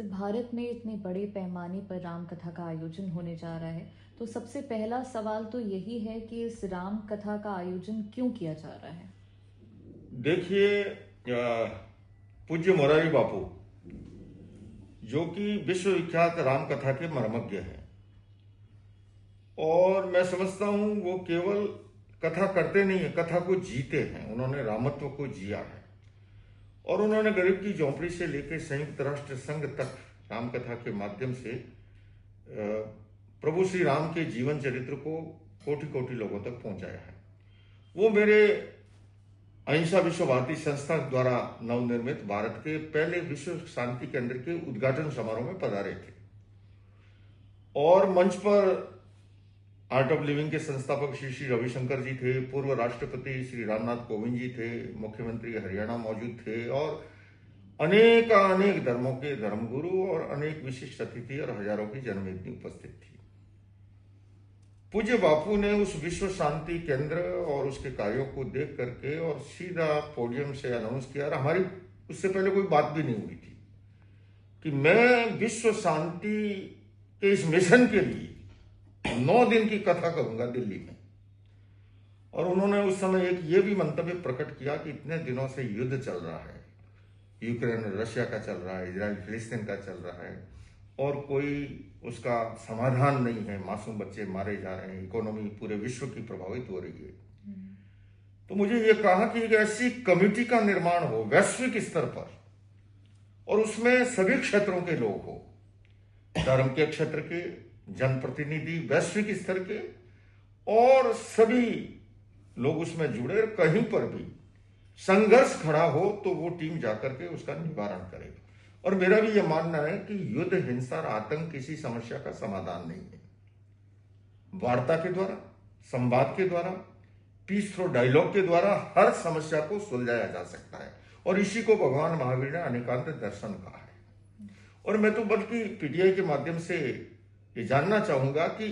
से भारत में इतने बड़े पैमाने पर राम कथा का आयोजन होने जा रहा है, तो सबसे पहला सवाल तो यही है कि इस राम कथा का आयोजन क्यों किया जा रहा है। देखिए, पूज्य मोरारी बापू जो कि विश्वविख्यात राम कथा के मर्मज्ञ हैं, और मैं समझता हूं वो केवल कथा करते नहीं है, कथा को जीते हैं। उन्होंने रामत्व को जिया है और उन्होंने गरीब की झोंपड़ी से लेकर संयुक्त राष्ट्र संघ तक राम कथा के माध्यम से प्रभु श्री राम के जीवन चरित्र को कोटि कोटि लोगों तक पहुंचाया है। वो मेरे अहिंसा विश्व भारती संस्था द्वारा नवनिर्मित भारत के पहले विश्व शांति केंद्र के उद्घाटन समारोह में पधारे थे और मंच पर आर्ट ऑफ लिविंग के संस्थापक श्री श्री रविशंकर जी थे, पूर्व राष्ट्रपति श्री रामनाथ कोविंद जी थे, मुख्यमंत्री हरियाणा मौजूद थे और अनेक धर्मों के धर्मगुरु और अनेक विशिष्ट अतिथि और हजारों की जनमेदनी उपस्थित थी। पूज्य बापू ने उस विश्व शांति केंद्र और उसके कार्यों को देख करके और सीधा पोडियम से अनाउंस किया, और हमारी उससे पहले कोई बात भी नहीं हुई थी, कि मैं विश्व शांति के इस मिशन के लिए 9 दिन की कथा करूंगा दिल्ली में। और उन्होंने उस समय एक ये भी मंतव्य प्रकट किया कि इतने दिनों से युद्ध चल रहा है, यूक्रेन रशिया का चल रहा है, इजराइल फिलिस्तीन का चल रहा है और कोई उसका समाधान नहीं है, मासूम बच्चे मारे जा रहे हैं, इकोनॉमी पूरे विश्व की प्रभावित हो रही है। तो मुझे ये कहा कि एक ऐसी कमेटी का निर्माण हो वैश्विक स्तर पर, और उसमें सभी क्षेत्रों के लोग हो, धर्म के क्षेत्र के, जनप्रतिनिधि वैश्विक स्तर के, और सभी लोग उसमें जुड़े। कहीं पर भी संघर्ष खड़ा हो तो वो टीम जाकर के उसका निवारण करे। और मेरा भी यह मानना है कि युद्ध, हिंसा और आतंक किसी समस्या का समाधान नहीं है। वार्ता के द्वारा, संवाद के द्वारा, पीस थ्रू डायलॉग के द्वारा हर समस्या को सुलझाया जा सकता है, और इसी को भगवान महावीर ने अनेकांत दर्शन कहा है। और मैं तो बल्कि पीटीआई के माध्यम से ये जानना चाहूंगा कि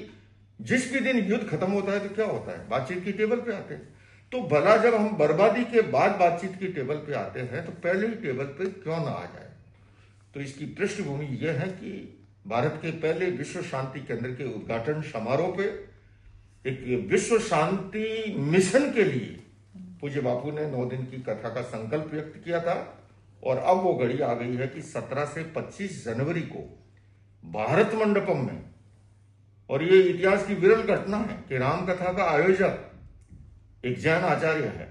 जिस भी दिन युद्ध खत्म होता है तो क्या होता है, बातचीत की टेबल पे आते हैं। तो भला जब हम बर्बादी के बाद बातचीत की टेबल पे आते हैं तो पहले ही टेबल पे क्यों ना आ जाए। तो इसकी पृष्ठभूमि यह है कि भारत के पहले विश्व शांति केंद्र के उद्घाटन समारोह पे एक विश्व शांति मिशन के लिए पूज्य बापू ने 9 दिन की कथा का संकल्प व्यक्त किया था। और अब वो घड़ी आ गई है कि 17 से 25 जनवरी को भारत मंडपम में, और ये इतिहास की विरल घटना है कि राम कथा का आयोजक एक जैन आचार्य है।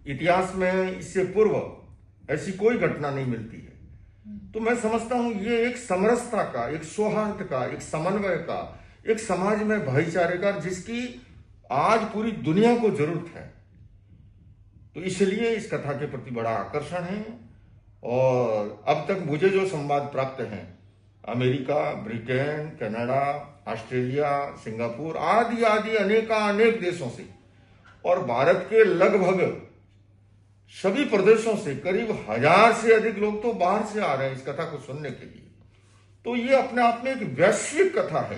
इतिहास में इससे पूर्व ऐसी कोई घटना नहीं मिलती है। तो मैं समझता हूं ये एक समरसता का, एक सौहार्द का, एक समन्वय का, एक समाज में भाईचारे का, जिसकी आज पूरी दुनिया को जरूरत है। तो इसलिए इस कथा के प्रति बड़ा आकर्षण है। और अब तक मुझे जो संवाद प्राप्त हैं, America, Britain, Canada, Australia, Singapore आदि आदि अनेक देशों से, और भारत के लगभग सभी प्रदेशों से करीब 1000 से अधिक लोग तो बाहर से आ रहे हैं इस कथा को सुनने के लिए। तो ये अपने आप में एक वैश्विक कथा है।